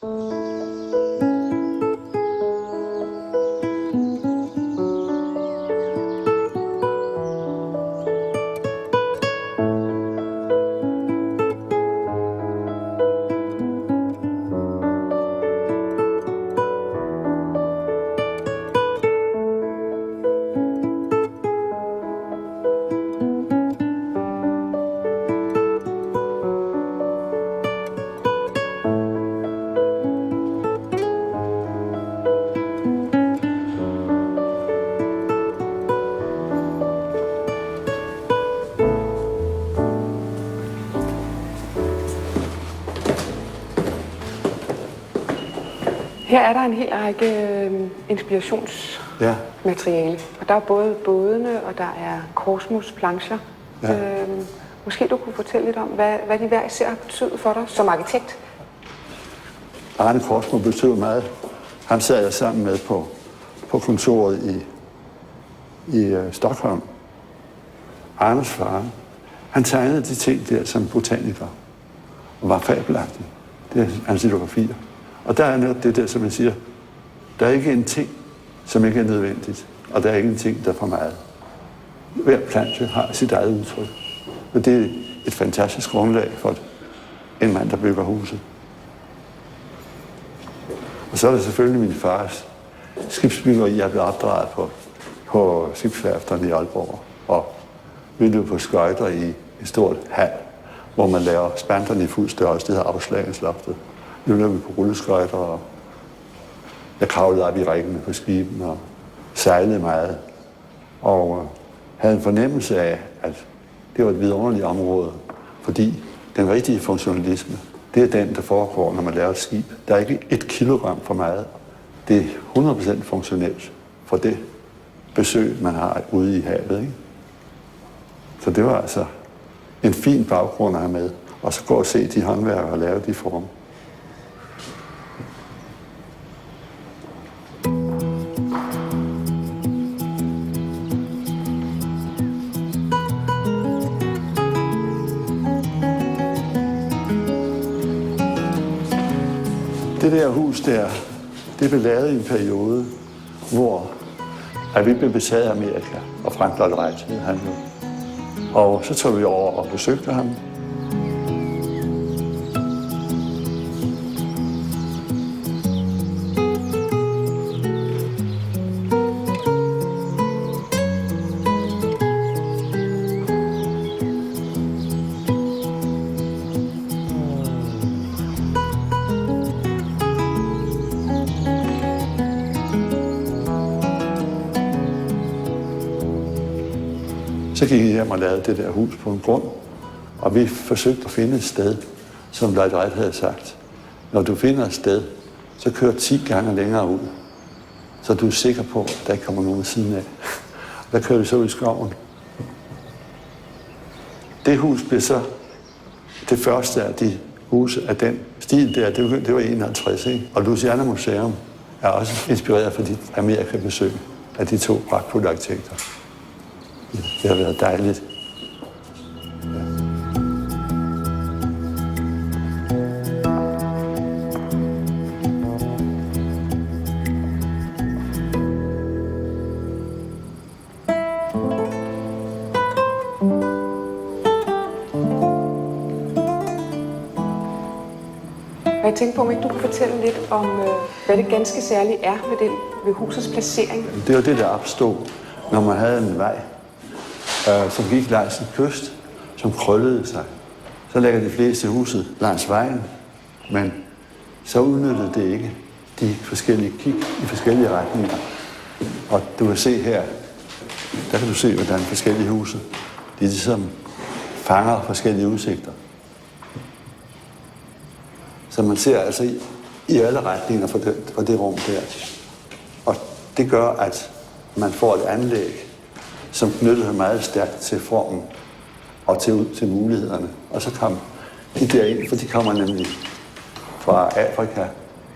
Her er der en hel række inspirationsmateriale. Og der er både bådene, og der er Korsmos plancher. Ja. Måske du kunne fortælle lidt om, hvad de hver især har betydet for dig som arkitekt? Arne Korsmo betød meget. Han sad jeg sammen med på kontoret i Stockholm. Arnes far, han tegnede de ting der som botaniker og var fabelagtig. Det er hans litografier. Og der er netop det der, som jeg siger, der er ikke en ting, som ikke er nødvendigt, og der er ikke en ting, der er for meget. Hver planche har sit eget udtryk, og det er et fantastisk grundlag for en mand, der bygger huset. Og så er der selvfølgelig min fars skibsbyggeri, jeg blev opdraget på skibsværfterne i Aalborg, og vi løb på skøjter i et stort hal, hvor man laver spanterne i fuld størrelse, det hedder afslagningsloftet. Nu løb vi på rulleskøjter, og jeg kravlede op i rækkene på skiben og sejlede meget. Og havde en fornemmelse af, at det var et vidunderligt område, fordi den rigtige funktionalisme, det er den, der foregår, når man laver et skib. Der er ikke 1 kilogram for meget. Det er 100% funktionelt for det besøg, man har ude i havet. Ikke? Så det var altså en fin baggrund at have med. Og så gå og se de håndværkere og lave de former. Det der hus der, det blev lavet i en periode, hvor vi blev besat af Amerika, og Frank Lloyd Wright hed han jo. Og så tog vi over og besøgte ham. Så gik jeg hjem og lavede det der hus på en grund, og vi forsøgte at finde et sted, som Lloyd Wright havde sagt. Når du finder et sted, så kør 10 gange længere ud, så du er sikker på, at der ikke kommer nogen ved siden af. Der kører vi så ud i skoven. Det hus blev så det første af de huse af den stil der, det var 51, ikke? Og Louisiana Museum er også inspireret fra dit Amerika-besøg af de 2 pragtfulde arkitekter. Det har været dejligt. Ja. Jeg tænkte på, om ikke du kunne fortælle lidt om, hvad det ganske særligt er ved husets placering. Det var det, der opstod, når man havde en vej, som gik langs en kyst, som krøllede sig. Så lægger de fleste huset langs vejen, men så udnyttede det ikke de forskellige kig i forskellige retninger. Og du kan se her, der kan du se, hvordan forskellige huse, de ligesom fanger forskellige udsigter. Så man ser altså i alle retninger for det rum der. Og det gør, at man får et anlæg, som knytter sig meget stærkt til formen og til mulighederne. Og så kom de derind, for de kommer nemlig fra Afrika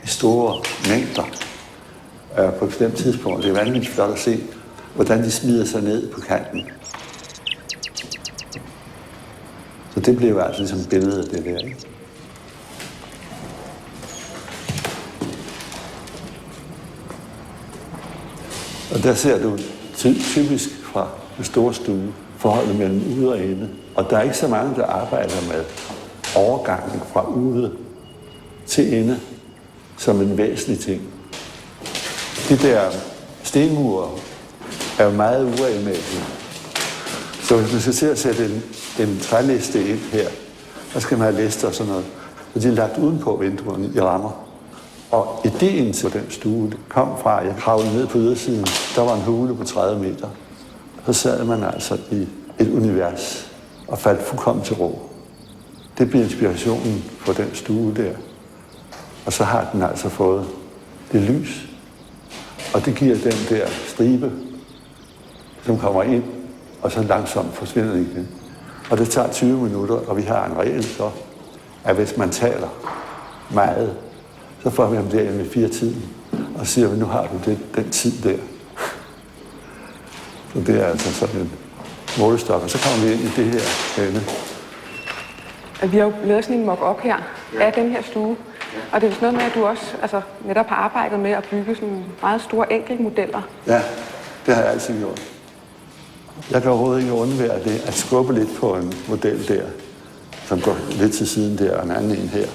i store mængder på et bestemt tidspunkt. Det er vanvittigt flot at se, hvordan de smider sig ned på kanten. Så det blev altså ligesom billedet, det der, ikke? Og der ser du typisk fra den store stue forholdet mellem ude og inde. Og der er ikke så mange, der arbejder med overgangen fra ude til inde som en væsentlig ting. De der stenmure er jo meget uregelmæssige. Så hvis man skal til at sætte en træliste ind her, så skal man have lister og sådan noget. Så de er lagt udenpå vinduerne i rammer. Og ideen til den stue kom fra, at jeg kravlede ned på ydersiden. Der var en hule på 30 meter. Så sad man altså i et univers og faldt fuldkommen til ro. Det blev inspirationen for den stue der. Og så har den altså fået det lys. Og det giver den der stribe, som kommer ind, og så langsomt forsvinder igen. Og det tager 20 minutter, og vi har en regel så, at hvis man taler meget, så får vi ham derinde ved 4-tiden, og siger, at nu har du den tid der. Så det er altså sådan en målestok, og så kommer vi ind i det her henne. Vi har jo lavet sådan en mock-up her af den her stue, og det er noget med, at du også netop har arbejdet med at bygge sådan meget store enkeltmodeller. Ja, det har jeg altid gjort. Jeg kan overhovedet ikke undvære det at skubbe lidt på en model der, som går lidt til siden der, og en anden en her,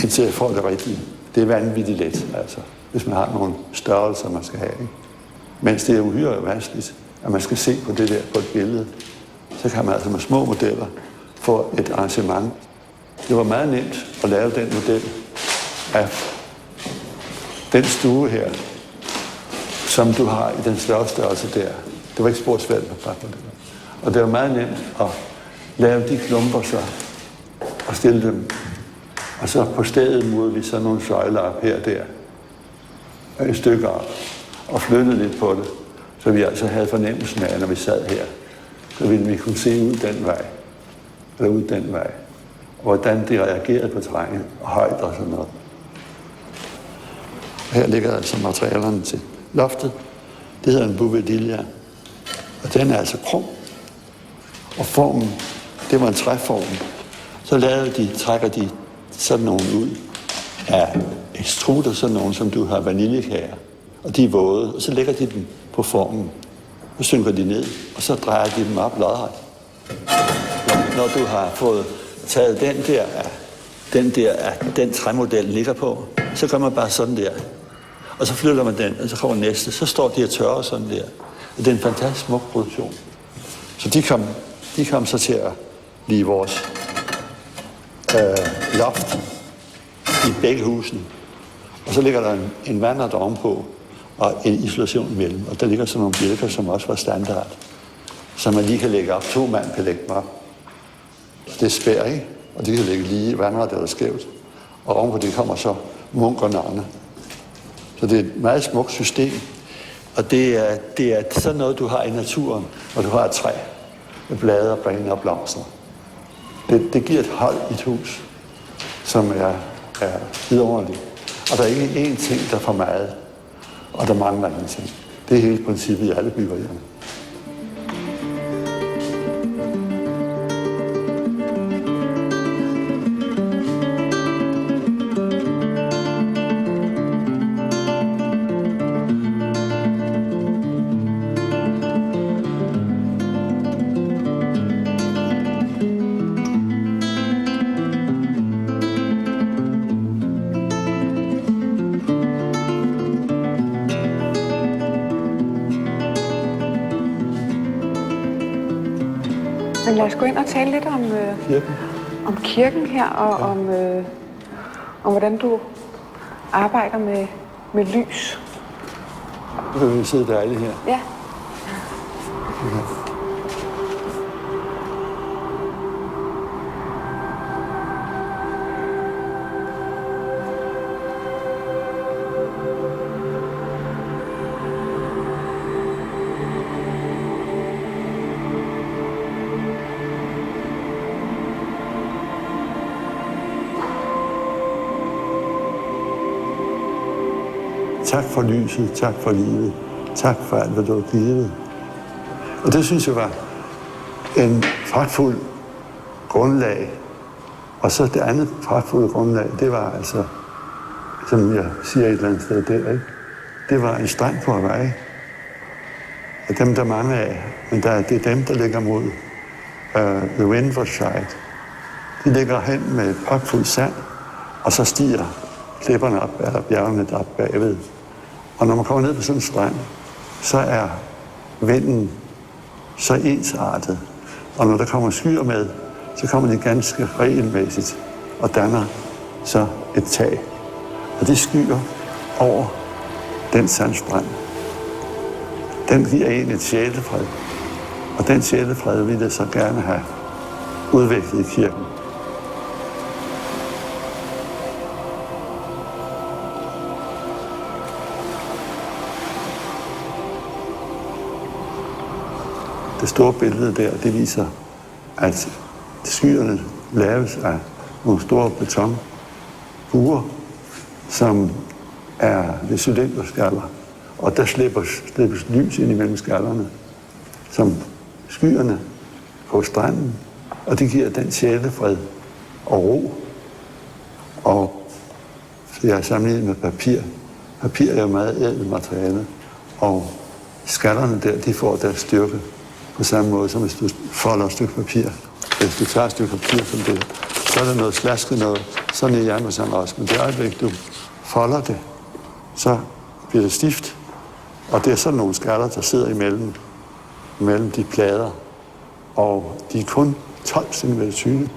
indtil jeg får det rigtige. Det er vanvittigt let, altså, hvis man har nogle størrelser, man skal have. Ikke? Mens det er uhyre vanskeligt, at man skal se på det der på et billede, så kan man altså med små modeller få et arrangement. Det var meget nemt at lave den model af den stue her, som du har i den større størrelse der. Det var ikke spor svært på papmodeller. Og det var meget nemt at lave de klumper så, og stille dem. Og så på stedet murede vi så nogle søjler op her og der, og et stykke op, og flyttede lidt på det, så vi altså havde fornemmelsen af, når vi sad her, så ville vi kunne se ud den vej, eller ud den vej, og hvordan det reagerede på terrænet, og højt og sådan noget. Her ligger altså materialerne til loftet. Det hedder en bouvedilla, og den er altså krum. Og formen, det var en træform. Så trækker de sådan nogle ud af ekstruder, sådan nogle, som du har vaniljekager. Og de er våde, og så lægger de dem på formen. Så synker de ned, og så drejer de dem op lodret. Når du har fået taget den træmodel ligger på, så gør man bare sådan der. Og så flytter man den, og så kommer næste. Så står de og tørrer sådan der. Og det er en fantastisk smuk produktion. Så de kom så til at blive vores loft i begge husene. Og så ligger der en vandret ovenpå og en isolation imellem. Og der ligger sådan nogle bjælker, som også var standard. Så man lige kan lægge op. 2 mand kan lægge dem op. Det er spær, ikke? Og de kan lægge lige vandret eller skævt. Og ovenpå det kommer så munk og nonne. Så det er et meget smukt system. Og det er sådan noget, du har i naturen, når du har et træ med blade og grene og blomster. Det giver et hold i et hus, som er vidunderligt. Og der er ikke én ting, der er for meget, og der mangler en ting. Det er hele princippet i alle byggerierne. Men lad os gå ind og tale lidt om kirken her, og om hvordan du arbejder med lys. Nu kan vi sidde dejligt her. Ja. Tak for lyset, tak for livet, tak for alt, hvad du har givet. Og det synes jeg var en pragtfuld grundlag. Og så det andet pragtfulde grundlag, det var altså, som jeg siger et eller andet sted der, ikke? Det var en strand på Hawaii, af dem, der er mange af, men det er dem, der ligger mod The Windward Side. De ligger hen med et pakfuld sand, og så stiger klipperne op, eller bjergene op bagved. Og når man kommer ned på sådan en strand, så er vinden så ensartet. Og når der kommer skyer med, så kommer de ganske regelmæssigt og danner så et tag. Og de skyer over den sandstrand. Den giver en et sjælefred. Og den sjælefred vil jeg så gerne have udviklet i kirken. Det store billede der, det viser, at skyerne laves af nogle store betonbuer, som er ved cylinderskaller. Og der slippes lys ind imellem skallerne, som skyerne på stranden. Og det giver den sjælefred og ro. Og jeg har sammenlignet med papir. Papir er jo meget ædelt materiale, og skallerne der, de får deres styrke på samme måde, som hvis du folder et stykke papir. Hvis du tager et stykke papir som det, så er der noget slasket noget, sådan er jernbanen også. Men det øjeblik, du folder det, så bliver det stift. Og det er sådan nogle skaller, der sidder imellem de plader. Og de er kun 12 cm tykke.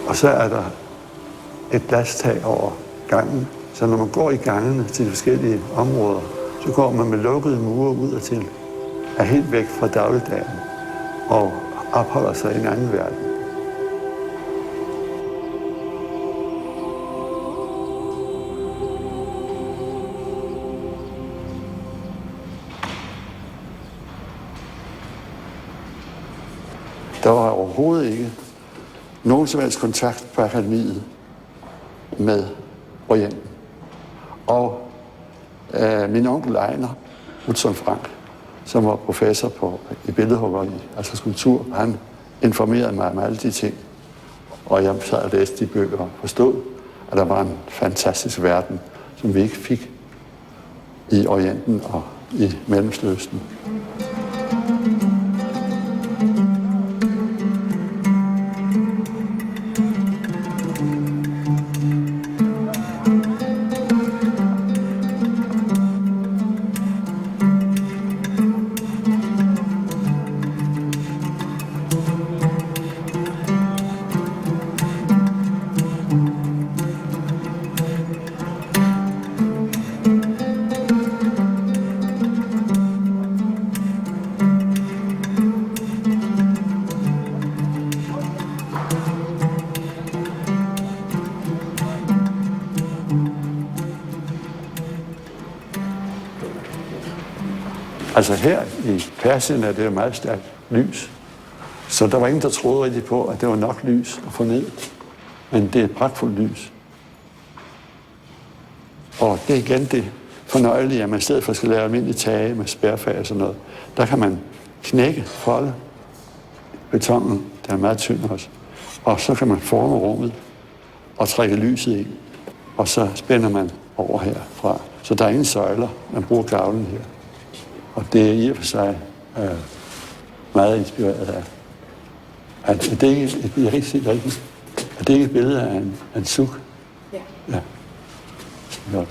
Og så er der et glastag over gangen. Så når man går i gangene til de forskellige områder, så går man med lukkede mure ud og til, er helt væk fra dagligdagen og opholder sig i en anden verden. Der var overhovedet ikke nogen som helst kontakt på akademiet med Orienten. Og min onkel Ejner, Utzon Frank, som var professor i billedhuggeri, altså skulptur, han informerede mig om alle de ting. Og jeg sad og læste de bøger og forstod, at der var en fantastisk verden, som vi ikke fik i Orienten og i Mellemøsten. Altså her i Persien er det jo meget stærkt lys. Så der var ingen, der troede rigtig på, at det var nok lys at få ned. Men det er et pragtfuldt lys. Og det er igen det fornøjelige, at man i stedet for skal lave almindelige tage med spærfag og sådan noget, der kan man knække, folde betonen, der er meget tynd også. Og så kan man forme rummet og trække lyset ind. Og så spænder man over herfra. Så der er ingen søjler, man bruger gavlen her. Og det er i og for sig meget inspireret af. At det er ikke, jeg kan ikke se rigtigt. At det ikke et billede af en suk. Ja. Ja. Godt.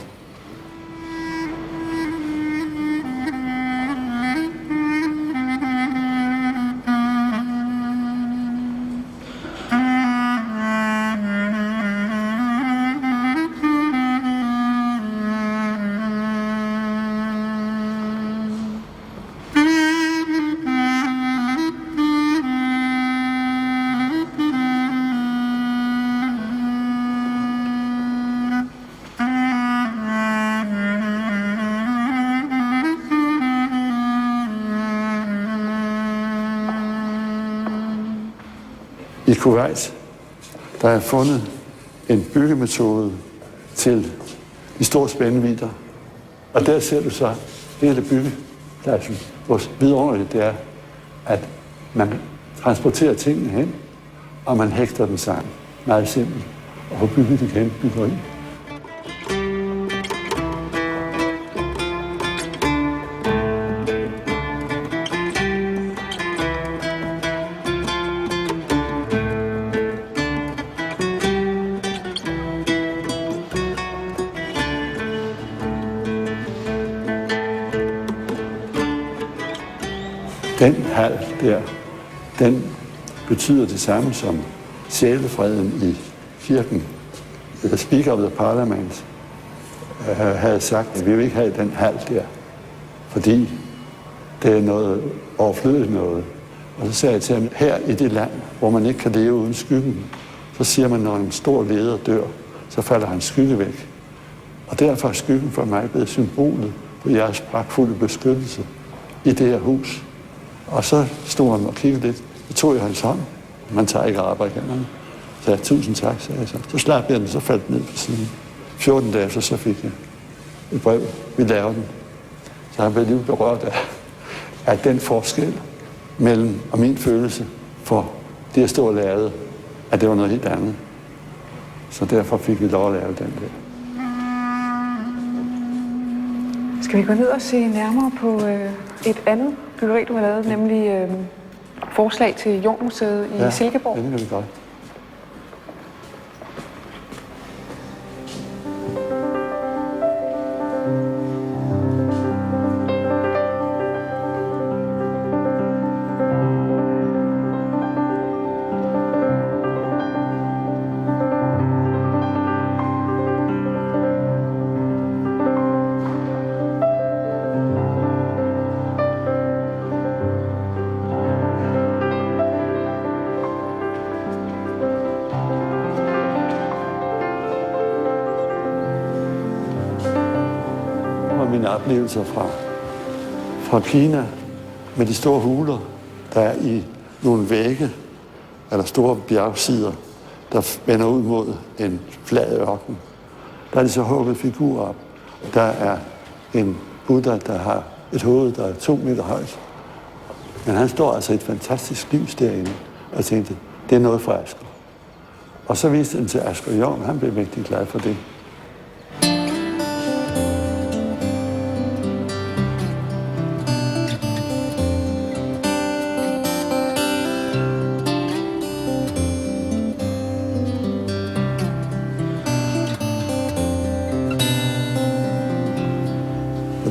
I Kuwait, der er fundet en byggemetode til de store spændvidder. Og der ser du så hele der er hvor vidunderligt det er, at man transporterer tingene hen, og man hægter dem sammen. Meget simpelt. Og får bygget et kæmpe byggeri. Den hal der, den betyder det samme som sjælefreden i kirken. Speaker of the Parliament havde sagt, at vi vil ikke have den hal der, fordi det er noget overflødigt noget. Og så sagde jeg til ham, her i det land, hvor man ikke kan leve uden skyggen, så siger man, når en stor leder dør, så falder hans skygge væk. Og derfor er skyggen for mig blevet symbolet på jeres pragtfulde beskyttelse i det her hus. Og så stod han og kiggede lidt. Så tog jeg hans hånd. Man tager ikke arbejde i hænderne. Så jeg, tusind tak, sagde jeg så. Så slap jeg den, så faldt ned på siden. 14 dage efter, så fik jeg et brev. Vi lavede den. Så jeg blev lige berørt af den forskel mellem og min følelse for det, jeg stod og lavede, at det var noget helt andet. Så derfor fik vi lov at lave den der. Skal vi gå ned og se nærmere på et andet byggeri, du har lavet, nemlig forslag til Jordmuseet i Silkeborg? Ja, det kan vi godt. Mine oplevelser fra Kina med de store huler, der er i nogle vægge, eller store bjergsider, der vender ud mod en flad ørken. Der er de så hugget figurer op. Der er en Buddha, der har et hoved, der er 2 meter højt. Men han står altså et fantastisk lys derinde, og jeg tænkte, det er noget fra Asger. Og så viste den til Asger Jorn, han blev mægtig glad for det.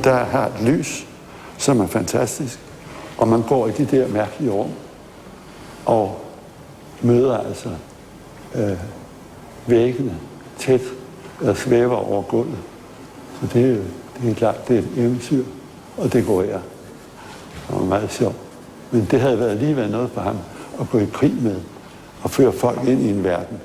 Der har et lys, som er fantastisk, og man går i de der mærkelige rum og møder altså væggene tæt og svæver over gulvet. Så det er klart, det er et eventyr, og det går jeg. Det var meget sjovt. Men det havde lige været noget for ham at gå i krig med og føre folk ind i en verden.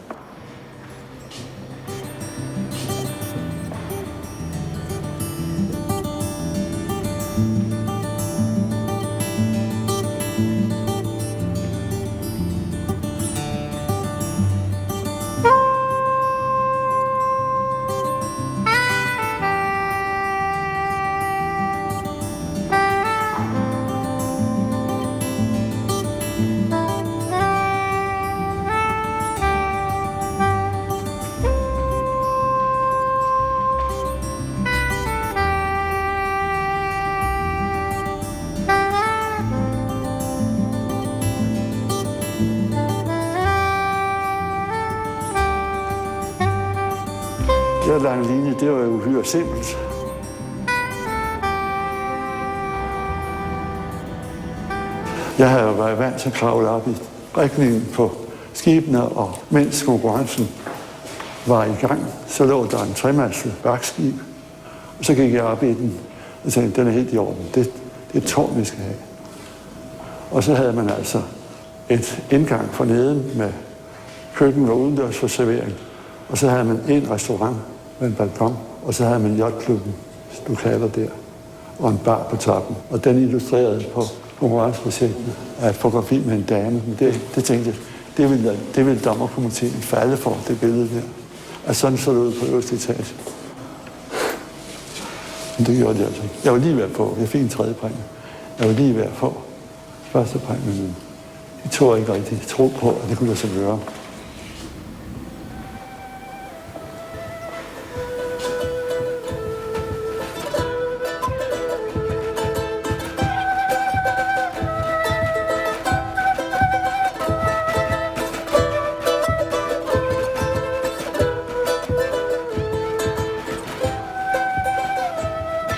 Det lange linje, det var jo uhyre simpelt. Jeg havde jo været vant til at kravle op i rigningen på skibene, og mens konkurrencen var i gang, så lå der en tremastet bakskib. Og så gik jeg op i den og tænkte, den er helt i orden. Det er et tårn, vi skal have. Og så havde man altså et indgang for neden med køkken og udendørs for servering. Og så havde man en restaurant med en balkon, og så havde man yachtklubben, lokaler der, og en bar på toppen. Og den illustrerede på konkurrenceprojektet af et fotografi med en dame. Det tænkte jeg, det ville dommerkomiteen falde for, det billede der. Og sådan så det ud på øverste etage. Men det gjorde de altså. Jeg var lige ved på, jeg fik en 3. præmie. Jeg var lige ved at få første præmie, men de tog ikke rigtig tro på, at det kunne lade sig gøre.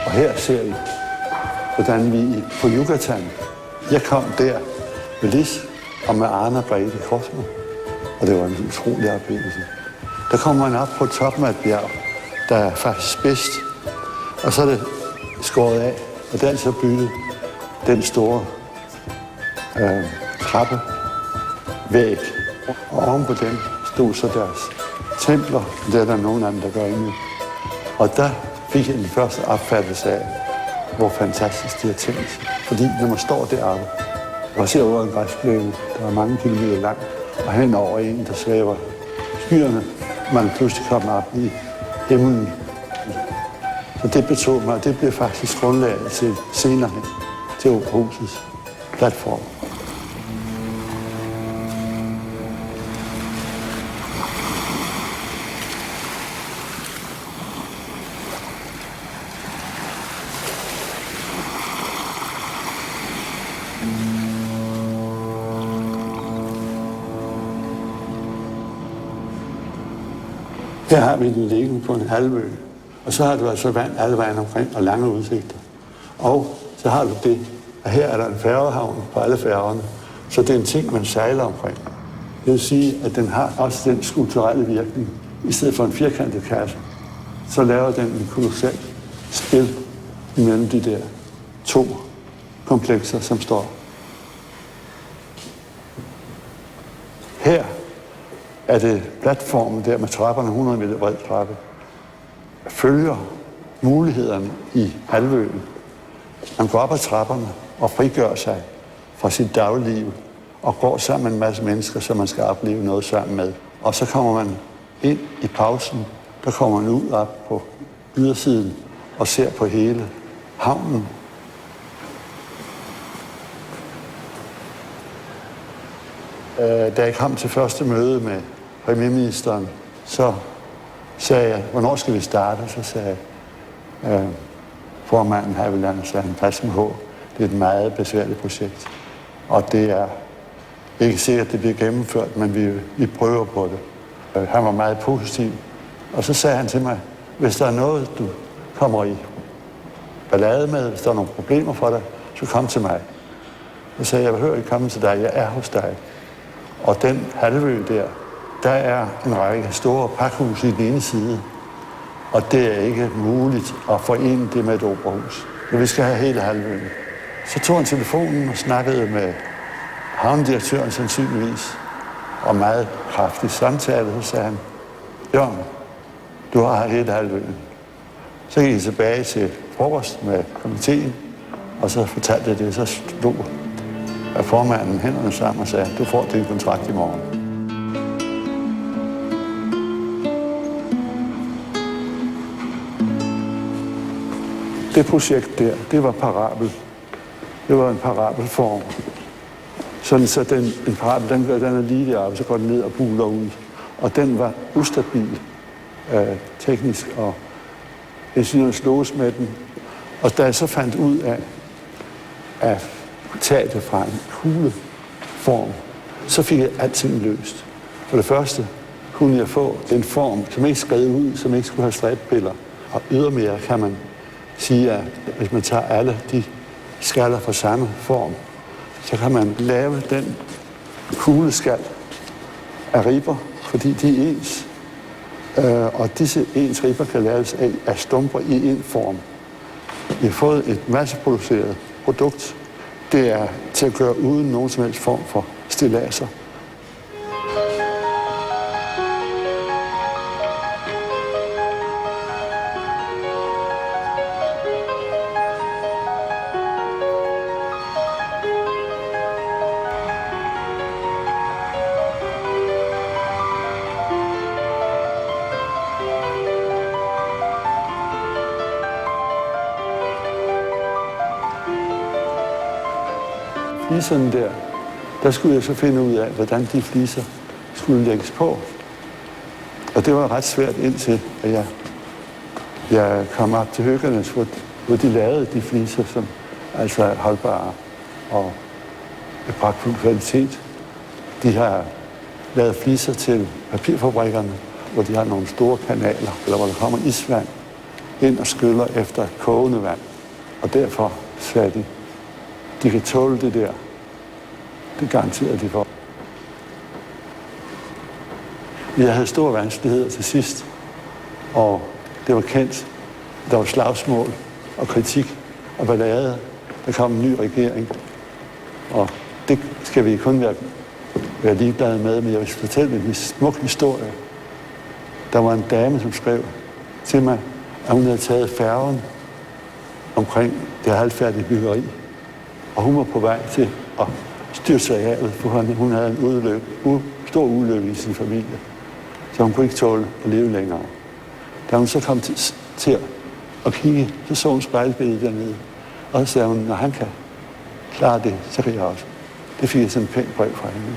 Og her ser I, hvordan vi på Yucatan, jeg kom der med Lis og med Arne og Grete Korsmo, og det var en utrolig oplevelse. Der kommer man op på toppen af et bjerg, der er faktisk bedst, og så er det skåret af, og der er så bygget den store trappevæg, og oven på den stod så deres templer, det er der nogle af dem, der gør endnu. Og der fik jeg den første opfattelse af, hvor fantastisk det er tænkt. Fordi når man står deroppe og ser over en græsplæne, der er mange kilometer lang, og hen over en, der svæver skyerne, man pludselig kommer op i himlen. Så det betog mig, og det blev faktisk grundlaget til senere hen, til Operahusets platform. Her har vi den liggende på en halvø, og så har du altså vand alle vejen omkring og lange udsigter. Og så har du det, at her er der en færgehavn på alle færgerne, så det er en ting, man sejler omkring. Det vil sige, at den har også den skulpturelle virkning. I stedet for en firkantet kasse, så laver den en kolossal spil imellem de der to komplekser, som står. Her er det platformen der med trapperne, 100 meter bred trappe, følger mulighederne i halvøen. Man går op ad trapperne og frigør sig fra sit dagligliv og går sammen med en masse mennesker, som man skal opleve noget sammen med. Og så kommer man ind i pausen, der kommer man ud op på ydersiden og ser på hele havnen. Da jeg kom til første møde med premierministeren, så sagde jeg, hvornår skal vi starte? Så sagde formanden Haviland, sagde han, pas med på, det er et meget besværligt projekt. Og det er ikke sikkert, at det bliver gennemført, men vi prøver på det. Han var meget positiv. Og så sagde han til mig, hvis der er noget, du kommer i ballade med, hvis der er nogle problemer for dig, så kom til mig. Så sagde jeg, jeg behøver ikke komme til dig, jeg er hos dig. Og den halvø der er en række store pakhuse i den ene side, og det er ikke muligt at forene det med et operahus. Men vi skal have hele halvøen. Så tog han telefonen og snakkede med havnedirektøren sandsynligvis, og meget kraftig samtale, så sagde han, Jørgen, du har hele halvøen. Så gik jeg tilbage til frokost med komiteen, og så fortalte jeg det, så stod formanden hænderne sammen og sagde, du får din kontrakt i morgen. Det projekt der, det var parabel. Det var en parabelform. Sådan så en parabel, den er lige deroppe, så går den ned og buler ud. Og den var ustabil teknisk, og jeg synes, jeg sloges med den. Og da jeg så fandt ud af at tage det fra en kugleform, så fik jeg alting løst. For det første kunne jeg få en form, som ikke skred ud, som ikke skulle have stræbpiller. Og ydermere kan man sige, at hvis man tager alle de skaller fra samme form, så kan man lave den kugleskal af ribber, fordi de er ens. Og disse ens ribber kan laves af stumper i en form. Vi har fået et masseproduceret produkt. Det er til at gøre uden nogen som helst form for stilladser. fliserne der skulle jeg så finde ud af, hvordan de fliser skulle lægges på. Og det var ret svært indtil, at jeg kom op til Høgernes, hvor de lavede de fliser, som altså er holdbare og af pragtfuld kvalitet. De har lavet fliser til papirfabrikkerne, hvor de har nogle store kanaler, eller hvor der kommer isvand ind og skyller efter kogende vand. Og derfor sagde de kan tåle det der. Det garanterer de for. Jeg havde store vanskeligheder til sidst, og det var kendt. Der var slagsmål og kritik og ballade. Der kom en ny regering, og det skal vi kun være ligeglade med, men jeg vil fortælle en smuk historie. Der var en dame, som skrev til mig, at hun havde taget færgen omkring det halvfærdige byggeri, og hun var på vej til at styrte sig af havet, for hun havde en stor ulykke i sin familie, så hun kunne ikke tåle at leve længere. Da hun så kom til at kigge, så hun spejlbilledet dernede, og så sagde hun, når han kan klare det, så kan jeg også. Det fik jeg sådan et pænt brev fra hende.